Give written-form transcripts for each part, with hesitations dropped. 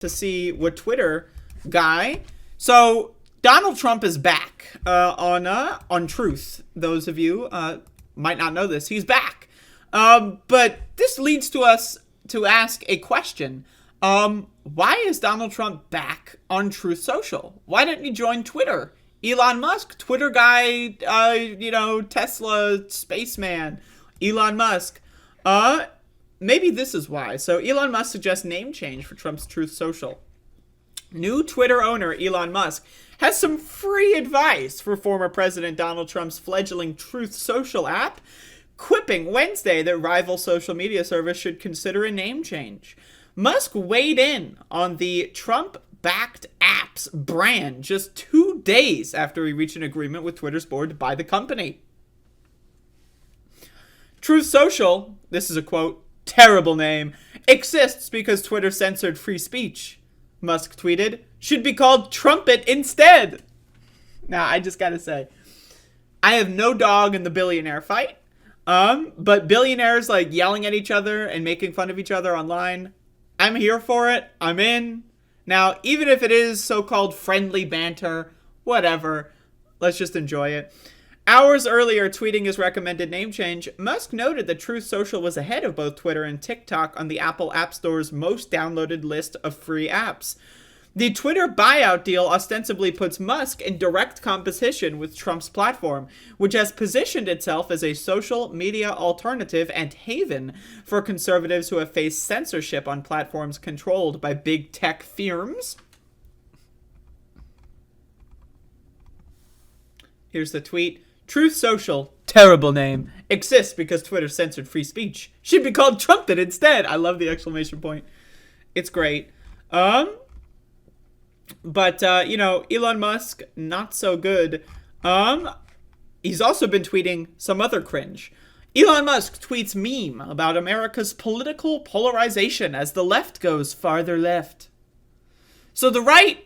to see what Twitter guy. So Donald Trump is back on Truth. Those of you might not know this. He's back. But this leads to us to ask a question. Why is Donald Trump back on Truth Social? Why didn't he join Twitter? Elon Musk, Twitter guy, Tesla spaceman, Elon Musk. Maybe this is why. So Elon Musk suggests name change for Trump's Truth Social. New Twitter owner Elon Musk has some free advice for former President Donald Trump's fledgling Truth Social app, quipping Wednesday that rival social media service should consider a name change. Musk weighed in on the Trump-backed app's brand just 2 days after he reached an agreement with Twitter's board to buy the company. Truth Social, this is a quote, terrible name, exists because Twitter censored free speech. Musk tweeted, should be called Trumpet instead. Now, I just gotta say, I have no dog in the billionaire fight. But billionaires like yelling at each other and making fun of each other online, I'm here for it. I'm in. Now, even if it is so-called friendly banter, whatever, let's just enjoy it. Hours earlier, tweeting his recommended name change, Musk noted that Truth Social was ahead of both Twitter and TikTok on the Apple App Store's most downloaded list of free apps. The Twitter buyout deal ostensibly puts Musk in direct competition with Trump's platform, which has positioned itself as a social media alternative and haven for conservatives who have faced censorship on platforms controlled by big tech firms. Here's the tweet. Truth Social, terrible name, exists because Twitter censored free speech. Should be called Trumpet instead. I love the exclamation point. It's great. But Elon Musk, not so good. He's also been tweeting some other cringe. Elon Musk tweets meme about America's political polarization as the left goes farther left. So the right,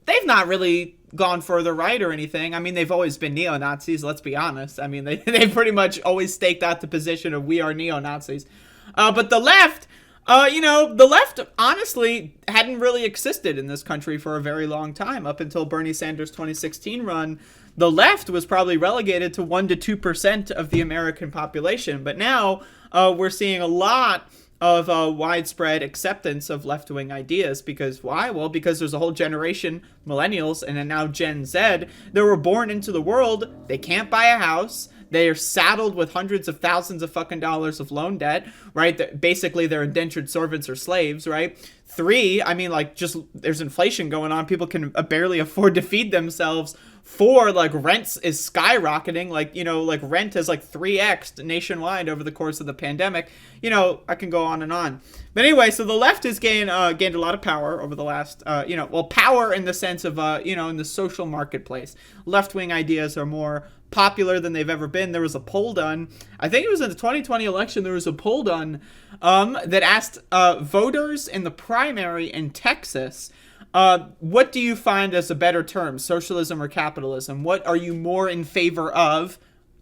they've not really gone further right or anything. I mean, they've always been neo-Nazis, let's be honest. I mean, they pretty much always staked out the position of we are neo-Nazis. But the left, the left honestly hadn't really existed in this country for a very long time. Up until Bernie Sanders' 2016 run, the left was probably relegated to 1% to 2% of the American population. But now we're seeing a lot of widespread acceptance of left-wing ideas. Because why? Well, because there's a whole generation, millennials, and then now Gen Z, that were born into the world. They can't buy a house. They are saddled with hundreds of thousands of fucking dollars of loan debt, right? Basically, they're indentured servants or slaves, right? 3, I mean, like, just there's inflation going on. People can barely afford to feed themselves. 4, like, rents is skyrocketing. Like, rent is like 3x nationwide over the course of the pandemic. I can go on and on. But anyway, so the left has gained a lot of power over the last, power in the sense of, in the social marketplace. Left-wing ideas are more popular than they've ever been. There was a poll done, I think it was in the 2020 election, there was a poll done that asked voters in the primary in Texas, what do you find as a better term, socialism or capitalism? What are you more in favor of,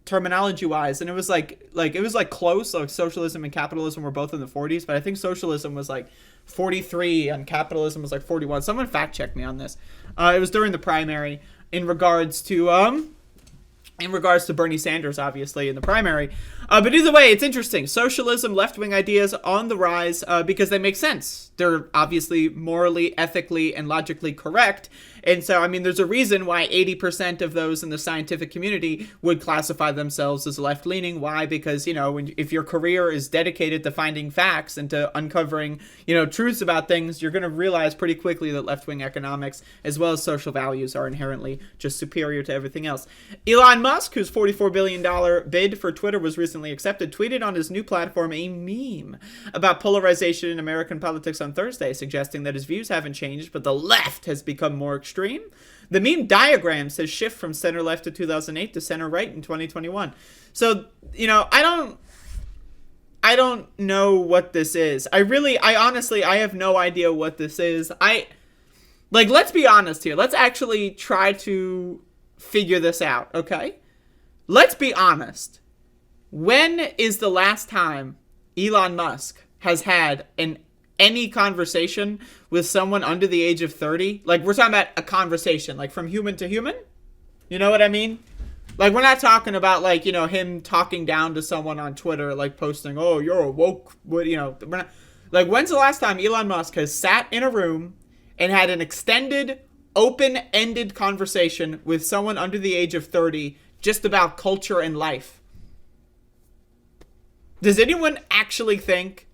terminology-wise? And it was like close, like socialism and capitalism were both in the 40s, but I think socialism was like 43 and capitalism was like 41. Someone fact-check me on this. It was during the primary in regards to Bernie Sanders, obviously, in the primary. But either way, it's interesting. Socialism, left-wing ideas on the rise because they make sense. They're obviously morally, ethically, and logically correct. And so, I mean, there's a reason why 80% of those in the scientific community would classify themselves as left-leaning. Why? Because, if your career is dedicated to finding facts and to uncovering, truths about things, you're going to realize pretty quickly that left-wing economics, as well as social values, are inherently just superior to everything else. Elon Musk, whose $44 billion bid for Twitter was recently accepted, tweeted on his new platform a meme about polarization in American politics on Thursday, suggesting that his views haven't changed, but the left has become more extreme. The meme diagram says shift from center left to 2008 to center right in 2021. So, I don't know what this is. I honestly have no idea what this is. Let's be honest here. Let's actually try to figure this out, okay? Let's be honest. When is the last time Elon Musk has had an any conversation with someone under the age of 30, like we're talking about a conversation, like from human to human. You know what I mean? Like we're not talking about like, you know, him talking down to someone on Twitter, like posting, oh, you're a woke, you know, we're not, like when's the last time Elon Musk has sat in a room and had an extended, open-ended conversation with someone under the age of 30 just about culture and life? Does anyone actually think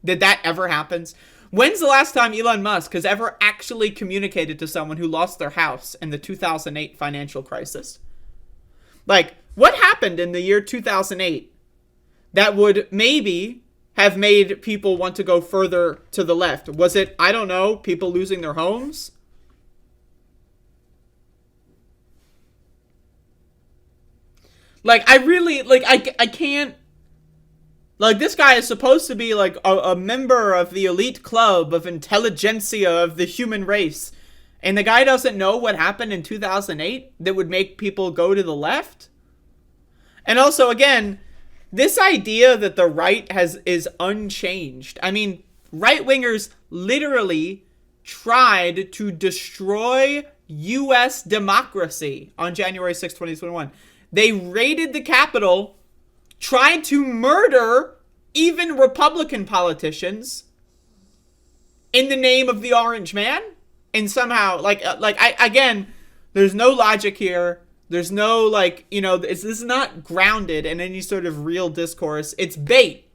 that that ever happens? When's the last time Elon Musk has ever actually communicated to someone who lost their house in the 2008 financial crisis? Like, what happened in the year 2008 that would maybe have made people want to go further to the left? Was it, I don't know, people losing their homes? Like, I really, like, I can't, like, this guy is supposed to be, like, a member of the elite club of intelligentsia of the human race. And the guy doesn't know what happened in 2008 that would make people go to the left? And also, again, this idea that the right is unchanged. I mean, right-wingers literally tried to destroy U.S. democracy on January 6, 2021. They raided the Capitol, tried to murder even Republican politicians in the name of the Orange Man. And somehow, again, there's no logic here. There's no, like, you know, this is not grounded in any sort of real discourse. It's bait.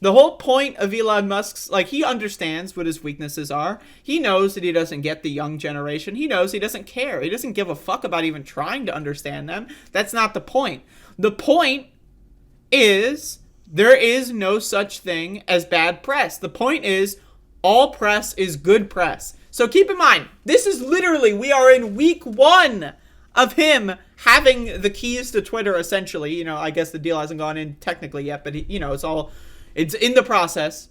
The whole point of Elon Musk's, like, he understands what his weaknesses are. He knows that he doesn't get the young generation. He knows he doesn't care. He doesn't give a fuck about even trying to understand them. That's not the point. The point is there is no such thing as bad press. The point is all press is good press. So keep in mind, this is literally, we are in week 1 of him having the keys to Twitter, essentially. You know, I guess the deal hasn't gone in technically yet, but, he, you know, it's in the process.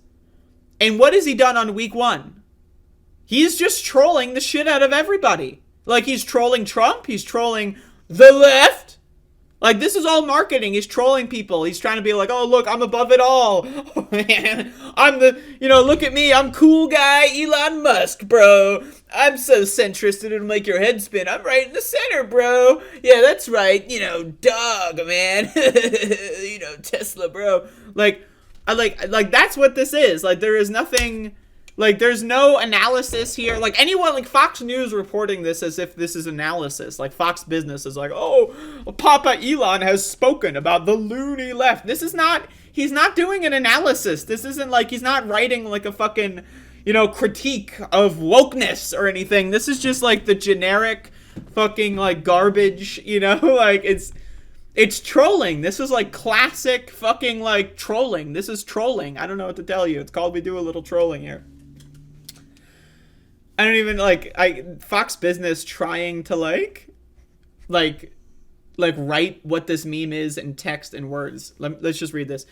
And what has he done on week 1? He's just trolling the shit out of everybody. Like, he's trolling Trump. He's trolling the left. Like, this is all marketing. He's trolling people. He's trying to be like, oh, look, I'm above it all. Oh, man, I'm the, you know, look at me. I'm cool guy Elon Musk, bro. I'm so centrist it'll make your head spin. I'm right in the center, bro. Yeah, that's right. You know, dog, man. You know, Tesla, bro. Like, that's what this is. Like, there is nothing, like, there's no analysis here. Like, anyone, like, Fox News reporting this as if this is analysis. Like, Fox Business is like, oh, Papa Elon has spoken about the loony left. This is not, he's not doing an analysis. This isn't, like, he's not writing, like, a fucking, you know, critique of wokeness or anything. This is just, like, the generic fucking, like, garbage, you know? Like, it's trolling. This is like classic fucking like trolling. This is trolling. I don't know what to tell you. It's called we do a little trolling here. I don't even Fox Business trying to like write what this meme is in text and words. Let's just read this.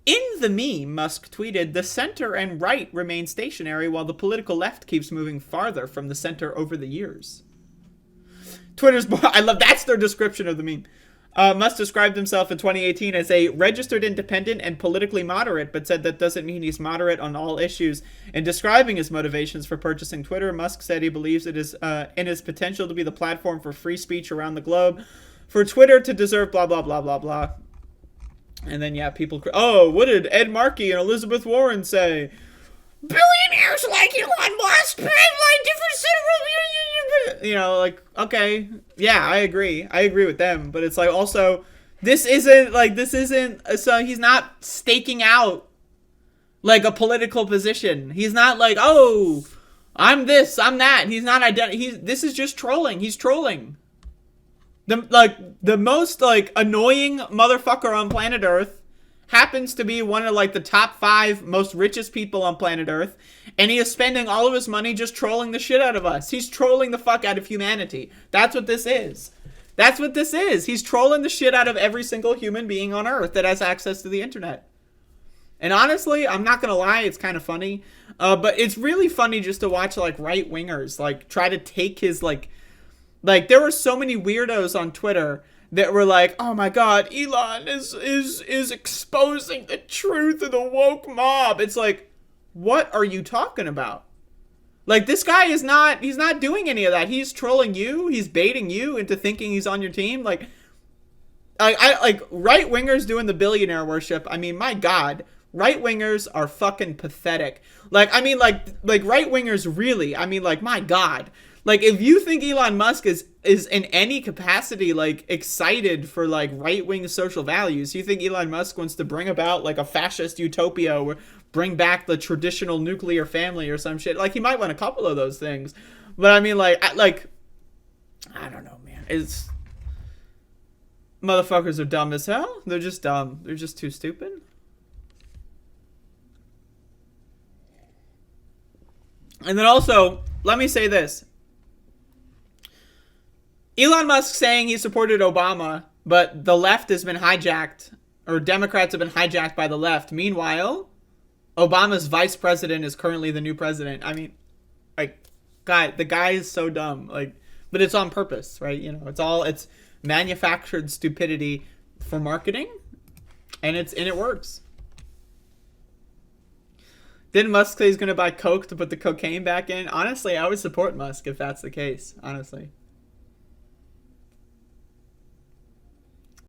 In the meme, Musk tweeted, the center and right remain stationary while the political left keeps moving farther from the center over the years. I love, that's their description of the meme. Musk described himself in 2018 as a registered independent and politically moderate, but said that doesn't mean he's moderate on all issues. In describing his motivations for purchasing Twitter, Musk said he believes it is in his potential to be the platform for free speech around the globe, for Twitter to deserve blah, blah, blah, blah, blah. And then, yeah, people... Oh, what did Ed Markey and Elizabeth Warren say? Billionaires like Elon Musk, like different... You know, like, okay, yeah, I agree with them, but it's like, also, this isn't, so he's not staking out, like, a political position. He's not like, oh, I'm this, I'm that. He's not, this is just trolling. He's trolling. The most, like, annoying motherfucker on planet Earth happens to be one of, like, the top 5 most richest people on planet Earth, and he is spending all of his money just trolling the shit out of us. He's trolling the fuck out of humanity. That's what this is. That's what this is. He's trolling the shit out of every single human being on Earth that has access to the internet. And honestly, I'm not gonna lie, it's kind of funny, but it's really funny just to watch, like, right-wingers, like, try to take his, like, there were so many weirdos on Twitter that were like, oh my god, Elon is exposing the truth of the woke mob. It's like, what are you talking about? Like, this guy is not, he's not doing any of that. He's trolling you. He's baiting you into thinking he's on your team. Like, I like right wingers doing the billionaire worship. I mean, my God, right wingers are fucking pathetic. Like, I mean, like right wingers really. I mean, like, my God. Like, if you think Elon Musk is in any capacity, like, excited for, like, right-wing social values, you think Elon Musk wants to bring about, like, a fascist utopia or bring back the traditional nuclear family or some shit. Like, he might want a couple of those things. But, I mean, like, I don't know, man. It's... Motherfuckers are dumb as hell. They're just dumb. They're just too stupid. And then also, let me say this. Elon Musk saying he supported Obama, but the left has been hijacked, or Democrats have been hijacked by the left. Meanwhile, Obama's vice president is currently the new president. I mean, like, the guy is so dumb. Like, but it's on purpose, right? You know, it's manufactured stupidity for marketing, and it works. Didn't Musk say he's going to buy coke to put the cocaine back in? Honestly, I would support Musk if that's the case, honestly.